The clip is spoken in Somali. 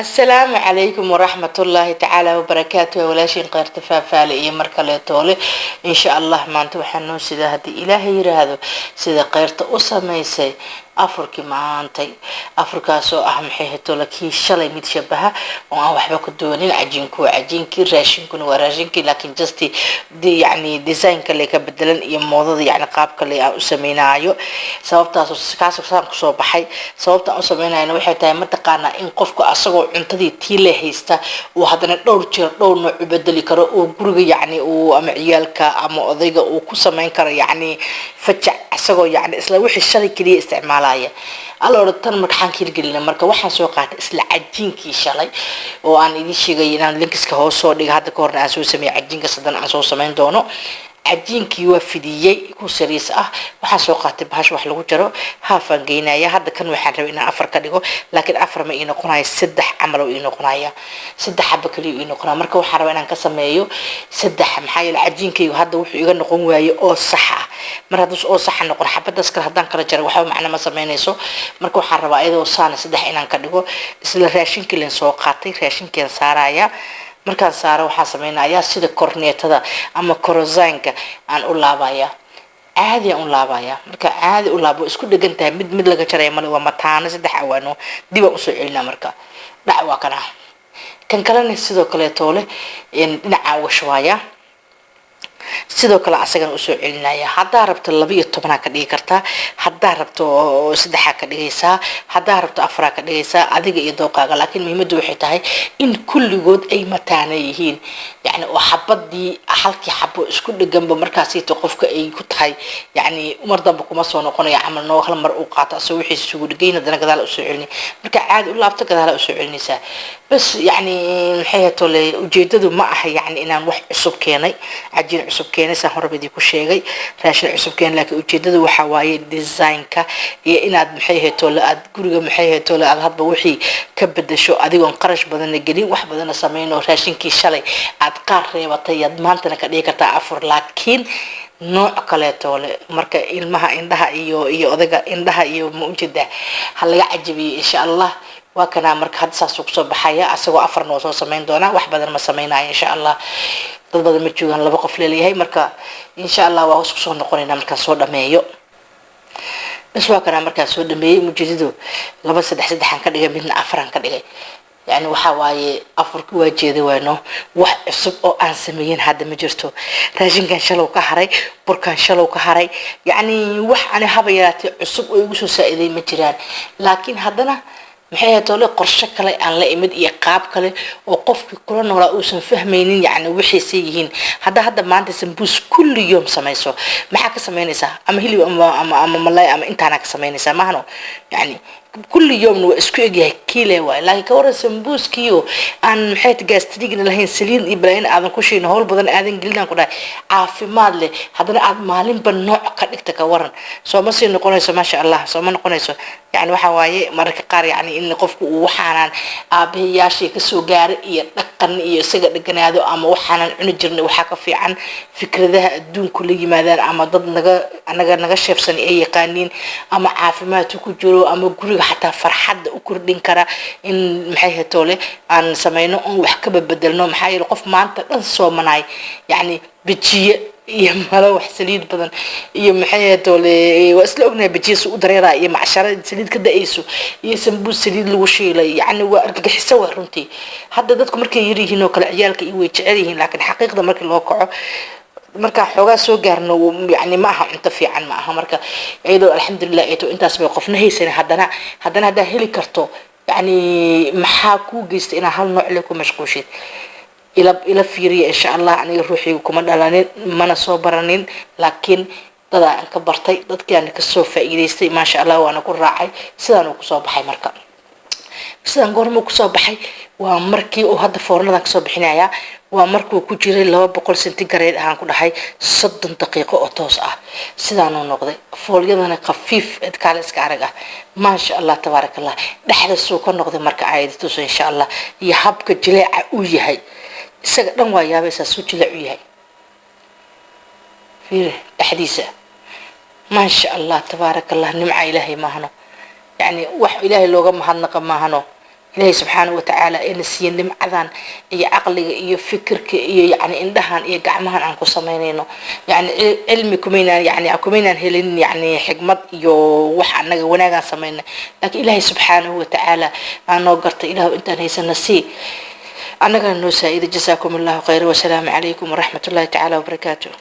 السلام عليكم ورحمة الله تعالى وبركاته ولاشين قير تفافالي إيه مركلة طولي إن شاء الله ما أنتو حنون سيدا هدي إلهي يرهدو سيدا قير تقصى ميسي أفركي معانتي أفركاسو أهم حيهتو لكي شالي متشبهة وأنا وحبا كدوانين عجينكو عجينكي راشينكو وراشينكي لكن جستي دي يعني ديزاين كاللي كبدلن إيه موضوع يعني قاب كاللي أسمينايو سببتاسو كاسو سام كسو بحي سببتا أسمينايو وحي تاي متقانا إن قفكو أساقو cuntadii tii la haysta oo hadana dhowr jeer dhowr nooc u bedeli karo oo guriga yani oo ama ciyaalka ama odayga uu ku sameyn karo yani fajac asagoo yani isla wixii shalay kaliya isticmaalaya aloo tan markaan kirgelina marka waxaan soo qaatay isla cajiinkii shalay oo aan idin sheegay inaan linkiska hoos soo dhigo hadda ka horna aan soo sameeyay cajiinka sadan aan soo sameyn doono عجينكي وفديي كو سريس waxaan soo qaatay bahash wax lagu jaro haafan geynaya hadda kan waxaan rabaa inaan afar ka dhigo laakiin afar ma ii noqonayo saddex amal oo ii noqonaya saddex xabba kaliya ii noqonaa marka waxaan rabaa inaan ka sameeyo saddex maxaa yeelay cajiinkaygu hadda wuxuu iga noqon waaye oo sax ah mar hadduu oo sax noqon xabadaas kale haddaan kala jaro waxa macna ma sameynayso marka waxaan rabaa iyadoo saana saddex inaan ka dhigo isla raashinkii leen soo qaatay raashinkeen saaraya markaan saaro waxaan sameeynayaa sida korneetada ama korozaanka aan u laabaya caadi aan u laabaya marka caadi u laabo isku dhagan tahay mid laga jaray mal waa mataana saddex awaano dib u soo celinaa marka dhac waa kana kan kalena sidoo kale toole in dhinaca washwaaya sidoo kale asagana u soo celinaya hadaa rabto 12 ka dhigi kartaa hadaa rabto saddex ka dhigaysaa hadaa rabto afar ka dhigaysaa adiga iyo dooqaaga laakiin muhiimadu waxay tahay in kulligood ay mataana yihiin yani oo xabadii halkii xabo isku dhaganba markaas ii qofka ay ku tahay yani umar damba kuma soo noqonayo amal noo hal mar uu qaato asoo wixii isugu dhigayna dana gadaal u soo celini marka caadi u laabto gadaal u soo celinaysaa bas yani maxay tole ujeedadu ma aha yani inaan wax cusub keenay cajiin cusub keenay saan horbadii ku sheegay raashin cusub keenay laakiin ujeedadu waxa waaye design-ka iyo inaad maxay tole aad guriga maxay tole aad hadba wixii ka bedesho adigoon qarash badan gelin wax badan sameeyno raashinkii shalay aad qaar reebatay aad maantana ka dhigi kartaa afur laakiin nooc kale toole marka ilmaha indhaha iyo odaga indhaha iyo muujida hal laga cajibiyo insha Allah waa kana marka had saas ku soo baxaya asagoo afar noo soo sameyn doona wax badan ma sameynaayo insha Allah dad badan ma joogan laba qof leeyahay marka insha Allah waa isku soo noqonayna marka soo dhameeyo bas waa kana marka soo dhameeyay mujidido laba saddex aan ka dhigay midna afar aan ka dhigay يعني وحواي أفرق واجد وانو wax cusub oo aan sameeyeen hadda ma jirto raashinkan shalow ka haray burkan shalow ka haray yani wax aan habayati cusub oo igu soo saaciday ma jiraan laakiin haddana maxay tole qorshe kale aan la imid iyo qaab kale oo qofkii kula noolaa uu san fahmaynin yani wixii sayeen hadda maanta sambuus kulli yoom samayso maxaa ka sameynaysaa ama hilib ama malay ama intaana ka sameynaysaa maahno yani كل يوم واسكوجي كيلة ولا كورة سمبوس كيو عن محيط جاستريجنا لهين سلين إبراهيم هذا كوشي نهول بدن آذن قلنا كنا عافي مالله هذا عاد مالين بالنوع قد تكورن سو ما سين نقول ما شاء الله سو ما نقول يعني وحواي مرك قار يعني إن قف وحنان أبي ياشي كسوجار يتقن يسجد الجنادو أما وحنان نجرن وحكى في عن فكرة ذا دون كل ماذا أما ضد نجا شاف سني أي قانين أما عافي ما تكجرو أما قري حتى فرحد وكردين كرا إن محيه تولي عن سمينو wax ka beddelno maxay qof maanta dhan soomanay yani bijiye iyo mala wax saliid badan iyo maxay tole waa isla ognahay bijiye u dareeraa iyo macshara saliid ka daayso iyo sambuus saliid lagu shiilay yani waa argagaxiso waa runtii hadda dadku markay yirihiin oo kala ciyaalka iyo way jecel yihiin laakiin xaqiiqda markii loo kaco marka xogaa soo gaarno yani ma aha inta fiican ma aha marka ayadoo alxamdulillah ayto intaas bay qofna haysan haddana hada heli karto يعني محاكو جست إن هل نعلق مشكوشيت إلى فيري إن شاء الله أنا روحي وكمان دلانين ما نصبرانين لكن تدا كبرتي تد كان كسوف إيديستي ما شاء الله وأنا كل راعي سدانو كسوف بحي مركب سدان قرمو كسوف بحي ومركي وهذا فورنا كسوف بحنايا ومركو كجري لو بقول سنتيجريد عن كل حي صد دقيقة أو توسع سدانو نقضي فولينا خفيف إتكالس كارجة ما شاء الله تبارك الله نحن السوق نقضي مركا عايد توس إن شاء الله يحبك جلع ويهاي سجدنا ويا بس السوق جلع ويهاي في حديثة ما شاء الله تبارك الله نمع إلهي ما هنو يعني وح إلهي لو ما هنق ما هنو إلهي سبحانه وتعالى إن سين لمعذان إيه عقلي إيه فكرك إيه يعني إندهان إيه قعمهان عنكو سمينينو يعني علمي كمينا يعني كمينا هلين يعني حكمت يو وحنا وناقا سمينا لكن إلهي سبحانه وتعالى أنا قرت إله أنت نيس النسي أنا قال نوسا إذا جزاكم الله خير والسلام عليكم ورحمة الله تعالى وبركاته.